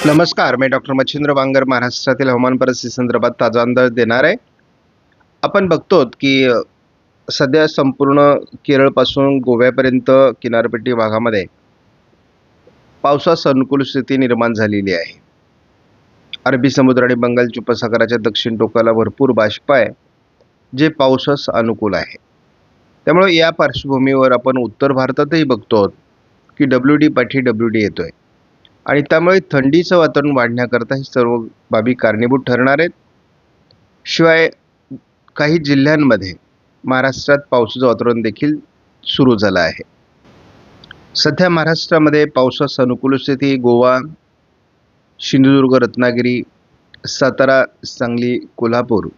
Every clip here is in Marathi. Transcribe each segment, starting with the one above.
नमस्कार, मी डॉक्टर मच्छिंद्र वांगर महाराष्ट्रातील हवामान परिस्थिती संदर्भात ताजा अंदाज देणार आहे. आपण बघतो की सध्या संपूर्ण केरळपासून गोव्यापर्यंत किनारपट्टी भागामध्ये पावसास अनुकूल स्थिती निर्माण झालेली आहे. अरबी समुद्र आणि बंगालच्या उपसागराच्या दक्षिण टोकाला भरपूर बाष्प आहे, जे पावसास अनुकूल आहे. त्यामुळे या पार्श्वभूमीवर आपण उत्तर भारतातही बघतो की WD पाठी WD येतोय आणि त्यामुळे थंडीचं वातावरण वाढण्याकरता हे सर्व बाबी कारणीभूत ठरणार आहेत. शिवाय काही जिल्ह्यांमध्ये महाराष्ट्रात पावसाचं वातावरण देखील सुरू झालं आहे. सध्या महाराष्ट्रामध्ये पावसास अनुकूल स्थिती गोवा, सिंधुदुर्ग, रत्नागिरी, सातारा, सांगली, कोल्हापूर,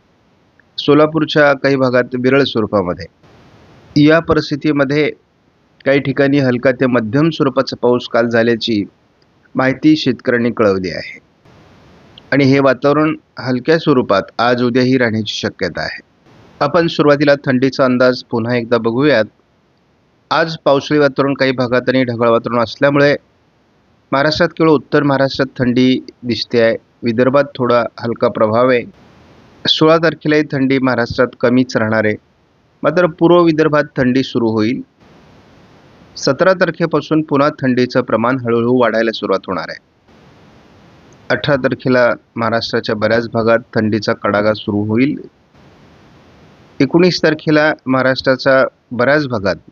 सोलापूरच्या काही भागात विरळ स्वरूपामध्ये. या परिस्थितीमध्ये काही ठिकाणी हलका ते मध्यम स्वरूपाचा पाऊस काल झाल्याची माहिती शेतकऱ्यांनी कळवली आहे आणि हे वातावरण हलक्या स्वरूपात आज उद्याही राहण्याची शक्यता आहे. आपण सुरुवातीला थंडीचा अंदाज पुन्हा एकदा बघूयात. आज पावसाळी वातावरण काही भागात आणि ढगाळ वातावरण असल्यामुळे महाराष्ट्रात केवळ उत्तर महाराष्ट्रात थंडी दिसते आहे. विदर्भात थोडा हलका प्रभाव आहे. 16 तारखेलाही थंडी महाराष्ट्रात कमीच राहणार आहे. मात्र पूर्व विदर्भात थंडी सुरू होईल. 17 तारखेपासून पुन्हा थंडीचं प्रमाण हळूहळू वाढायला सुरुवात होणार आहे. 18 तारखेला महाराष्ट्राच्या बऱ्याच भागात थंडीचा कडाका सुरू होईल. 19 तारखेला महाराष्ट्राच्या बऱ्याच भागात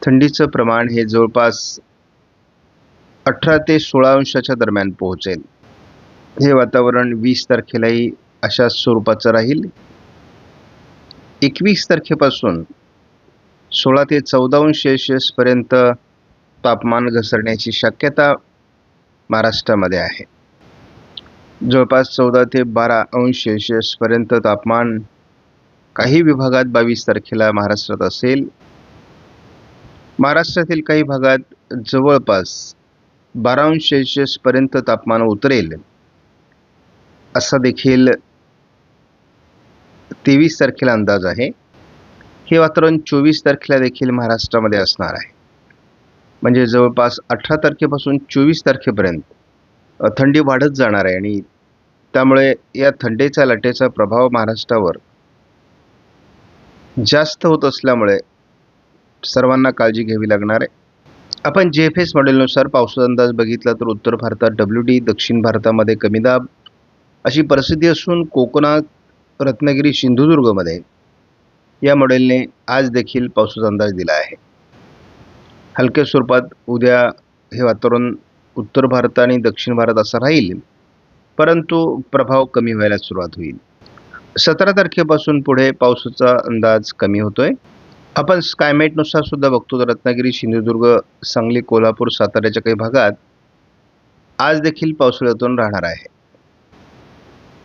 थंडीचं प्रमाण हे जवळपास 18 ते 16 अंशाच्या दरम्यान पोहोचेल. हे वातावरण 20 तारखेलाही अशा स्वरूपाचं राहील. 21 तारखेपासून 16 ते 14 अंश सेल्सिअसपर्यंत तापमान घसरण्याची शक्यता महाराष्ट्रामध्ये आहे. जवळपास 14 ते 12 अंश सेल्सिअसपर्यंत तापमान काही विभागात 22 तारखेला महाराष्ट्रात असेल. महाराष्ट्रातील काही भागात जवळपास 12 अंश सेल्सिअसपर्यंत तापमान उतरेल, असा देखील 23 तारखेला अंदाज आहे. हे वातावरण 24 तारखेला देखील महाराष्ट्रामध्ये असणार आहे. म्हणजे जवळपास 18 तारखेपासून 24 तारखेपर्यंत थंडी वाढत जाणार आहे आणि त्यामुळे या थंडीच्या लाटेचा प्रभाव महाराष्ट्रावर जास्त होत असल्यामुळे सर्वांना काळजी घ्यावी लागणार आहे. आपण GFS मॉडेलनुसार पावसाचा अंदाज बघितला तर उत्तर भारतात WD, दक्षिण भारतामध्ये कमी दाब अशी परिस्थिती असून कोकणात, रत्नागिरी, सिंधुदुर्गमध्ये या मॉडेलने आज देखील पावसाचा अंदाज दिला आहे. हलक्या स्वरूपात उद्या हे वातावरण उत्तर भारत आणि दक्षिण भारत असं राहील, परंतु प्रभाव कमी व्हायला सुरुवात होईल. 17 तारखेपासून पुढे पावसाचा अंदाज कमी होतोय. आपण स्कायमेटनुसार सुद्धा बघतो तर रत्नागिरी, सिंधुदुर्ग, सांगली, कोल्हापूर, साताऱ्याच्या काही भागात आज देखील पावसाळी वातावरण राहणार आहे.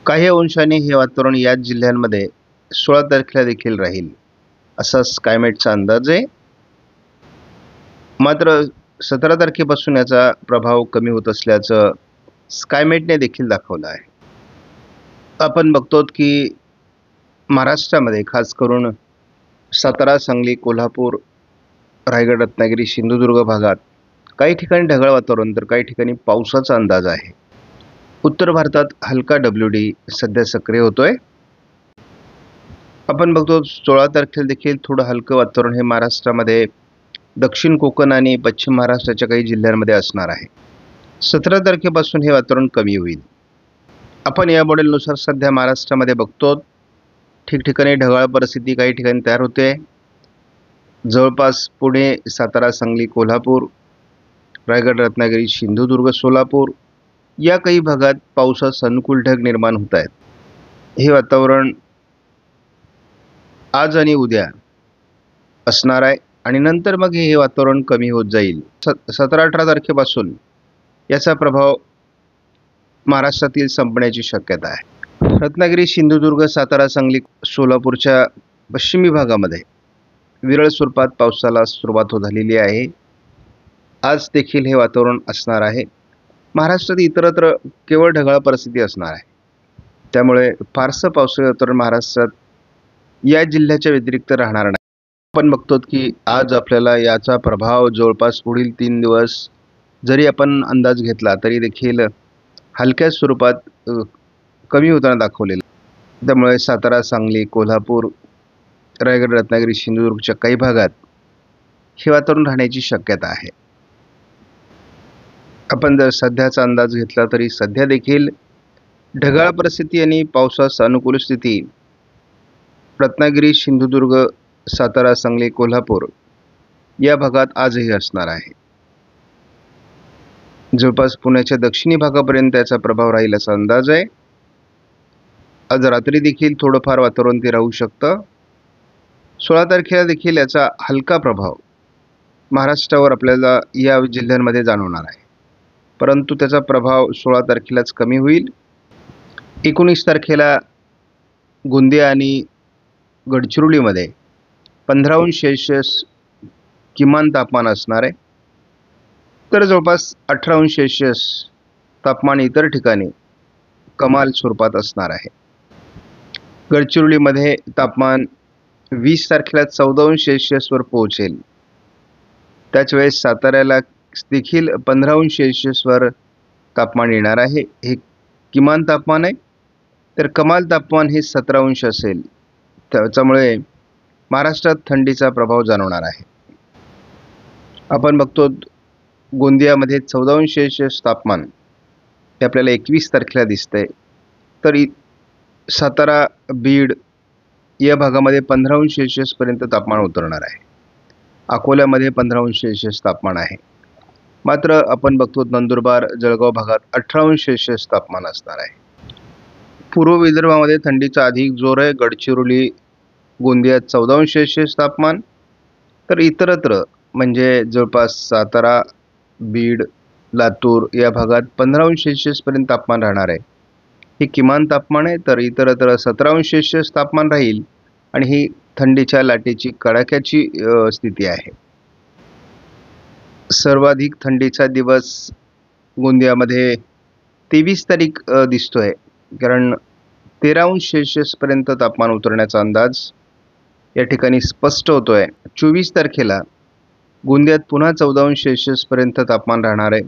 काही अंशाने हे वातावरण याच जिल्ह्यांमध्ये 16 तारखेला देखील राहील, असा स्कायमेटचा अंदाज आहे. मात्र 17 तारखेपासून याचा प्रभाव कमी होत असल्याचं स्कायमेटने देखील दाखवलं आहे. आपण बघतो की महाराष्ट्रामध्ये खास करून सातारा, सांगली, कोल्हापूर, रायगड, रत्नागिरी, सिंधुदुर्ग भागात काही ठिकाणी ढगाळ वातावरण तर काही ठिकाणी पावसाचा अंदाज आहे. उत्तर भारतात हलका WD सध्या सक्रिय होतोय. आपण बघतो 16 तारखेला देखील थोडं हलकं वातावरण हे महाराष्ट्रामध्ये दक्षिण कोकण आणि पश्चिम महाराष्ट्राच्या काही जिल्ह्यांमध्ये असणार आहे. 17 तारखेपासून हे वातावरण कमी होईल. आपण या मॉडेलनुसार सध्या महाराष्ट्रामध्ये बघतो ठिकठिकाणी ढगाळ परिस्थिती काही ठिकाणी तयार होते. जवळपास पुणे, सातारा, सांगली, कोल्हापूर, रायगड, रत्नागिरी, सिंधुदुर्ग, सोलापूर या काही भागात पावसास अनुकूल ढग निर्माण होत आहेत. हे वातावरण आज आणि उद्या असणार आहे आणि नंतर मग हे वातावरण कमी होत जाईल. 17-18 तारखेपासून याचा प्रभाव महाराष्ट्रातील संपण्याची शक्यता आहे. रत्नागिरी, सिंधुदुर्ग, सातारा, सांगली, सोलापूरच्या पश्चिमी भागामध्ये विरळ स्वरूपात पावसाला सुरुवात झालेली आहे. आज देखील हे वातावरण असणार आहे. महाराष्ट्रात इतरत्र केवळ ढगाळ परिस्थिती असणार आहे. त्यामुळे फारसं पावसाळी वातावरण महाराष्ट्रात या जिल्ह्याच्या व्यतिरिक्त राहणार नाही. आपण बघतो की आज आपल्याला याचा प्रभाव जवळपास पुढील 3 दिवस जरी आपण अंदाज घेतला तरी देखील हलक्या स्वरूपात कमी होताना दाखवलेलं. त्यामुळे सातारा, सांगली, कोल्हापूर, रायगड, रत्नागिरी, सिंधुदुर्गच्या काही भागात हे वातावरण राहण्याची शक्यता आहे. आपण जर सध्याचा अंदाज घेतला तरी सध्या देखील ढगाळ परिस्थिती आणि पावसास अनुकूल स्थिती रत्नागिरी, सिंधुदुर्ग, सातारा, सांगली, कोल्हापूर या भागात आजही असणार आहे. जवळपास पुण्याच्या दक्षिणी भागापर्यंत त्याचा प्रभाव राहील असा अंदाज आहे. आज रात्री देखील थोडंफार वातावरण ते राहू शकतं. 16 तारखेला देखील याचा हलका प्रभाव महाराष्ट्रावर आपल्याला या जिल्ह्यांमध्ये जाणवणार आहे, परंतु त्याचा प्रभाव 16 तारखेलाच कमी होईल. 19 तारखेला गोंदिया आणि गडचिरोलीमध्ये 15° किमान तापमान असणार आहे, तर जवळपास 18° तापमान इतर ठिकाणी कमाल स्वरूपात असणार आहे. गडचिरोलीमध्ये तापमान 20 तारखेला 14° वर पोहोचेल. त्याच वेळेस साताऱ्याला देखील 15° वर तापमान येणार आहे. हे किमान तापमान आहे, तर कमाल तापमान हे 17° असेल. त्याच्यामुळे महाराष्ट्रात थंडीचा प्रभाव जाणवणार आहे. आपण बघतो गोंदियामध्ये 14° तापमान हे आपल्याला 21 तारखेला दिसतंय, तर सातारा, बीड या भागामध्ये 15° पर्यंत तापमान उतरणार आहे. अकोल्यामध्ये 15° तापमान आहे. मात्र आपण बघतो नंदुरबार, जळगाव भागात 18° तापमान असणार आहे. पूर्व विदर्भामध्ये थंडीचा अधिक जोर आहे. गडचिरोली, गोंदियात 14° तापमान, तर इतरत्र म्हणजे जवळपास सातारा, बीड, लातूर या भागात 15° पर्यंत तापमान राहणार आहे. हे किमान तापमान आहे, तर इतरत्र 17° तापमान राहील आणि ही थंडीच्या लाटेची कडाक्याची स्थिती आहे. सर्वाधिक थंडीचा दिवस गोंदियामध्ये 23 तारीख दिसतोय, कारण 13° पर्यंत तापमान उतरण्याचा अंदाज या ठिकाणी स्पष्ट होतोय. 24 तारखेला गोंदियात पुन्हा 14° पर्यंत तापमान राहणार आहे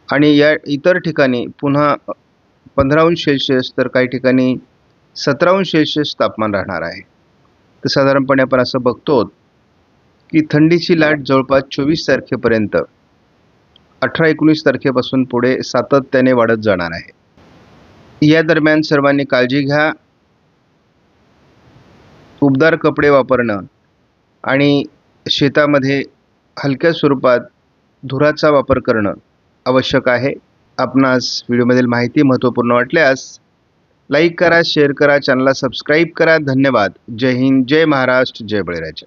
आणि या इतर ठिकाणी पुन्हा 15°, तर काही ठिकाणी 17° तापमान राहणार आहे. तर साधारणपणे आपण असं बघतो की थंडीची लाट जवळपास 24 तारखेपर्यंत 18-19 तारखेपासून पुढे सातत्याने वाढत जाणार आहे. या दरम्यान सर्वांनी काळजी घ्या. उबदार कपडे वापरणं आणि शेतामध्ये हलक्या स्वरूपात धुराचा वापर करणं आवश्यक आहे. आपणास व्हिडिओमधील माहिती महत्त्वपूर्ण वाटल्यास लाईक करा, शेअर करा, चॅनलला सबस्क्राईब करा. धन्यवाद. जय हिंद, जय महाराष्ट्र, जय बळीराजा.